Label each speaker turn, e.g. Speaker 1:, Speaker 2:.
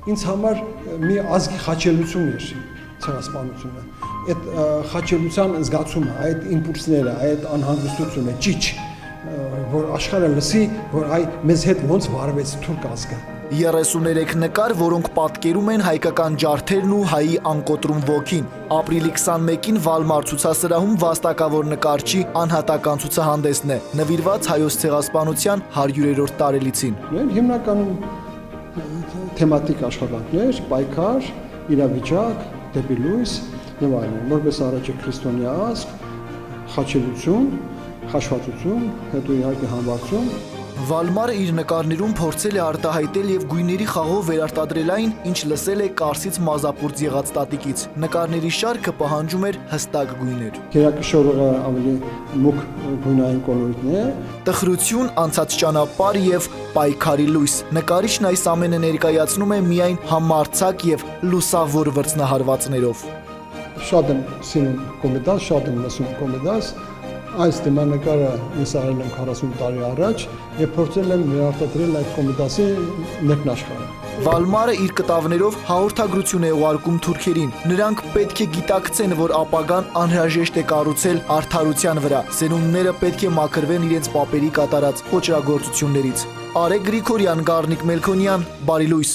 Speaker 1: ինձ համար մի ազգի խաչելություն էր ցեղասպանությունը։ Այդ խաչելության զգացումը, այդ իմպուլսները, այդ անհանգստությունը, ճիչ, որ աշխարհը լսի, որ այ մեզ հետ ոնց վարվեց թուրք ազգը։
Speaker 2: 33 նկար, որոնք պատկերում են հայկական ջարդերն ու հայի անկոտրում ոգին։ Ապրիլի 21-ին Վալմար ցուցասրահում վաստակավոր նկարչի անհատական ցուցահանդեսն է, նվիրված հայոց ցեղասպանության 100-րդ տարելիցին։
Speaker 1: Հիմնականում թեմատիկ աշխատանքներ, պայքար, իրավիճակ, դեպի լույս եւ այլն, որպես առաջի քրիստոնյա ազգ, խաչելություն, խաչվածություն, հետո իհարկե համբարձում։
Speaker 2: Վալմարը իր նկարներում փորձել է արտահայտել եւ գույների խաղով վերարտադրել այն, ինչ լսել է Կարսից մազապուրծ եղած տատիկից։ Նկարների շարքը պահանջում էր հստակ գույներ։
Speaker 1: Գերակշռողը ավելի մուգ գույնային կոլորիտն է։
Speaker 2: Տխրություն, անցած ճանապարհ եւ պայքարի լույս։ Նկարիչն այս ամենը ներկայացնում է միայն համարձակ եւ լուսավոր վրձնահարվածներով։
Speaker 1: Շատ եմ սիրում կոմեդաս, շատ եմ լսում կոմեդաս։ Այս դիմանկարը ես արել եմ 40 տարի առաջ եւ փորձել եմ վերարտադրել այդ կոմեդասի ներքնաշխարհը։
Speaker 2: Վալմարը իր կտավներով հաղորդագրություն է ուղարկում թուրքերին։ Նրանք պետք է գիտակցեն, որ ապագան անհրաժեշտ է կառուցել արդարության վրա։ Սերունդները պետք է մաքրվեն իրենց պապերի կատարած ոճրագործություններից։ Արեգ Գրիգորյան, Գառնիկ Մելքոնյան, Բարի լույս։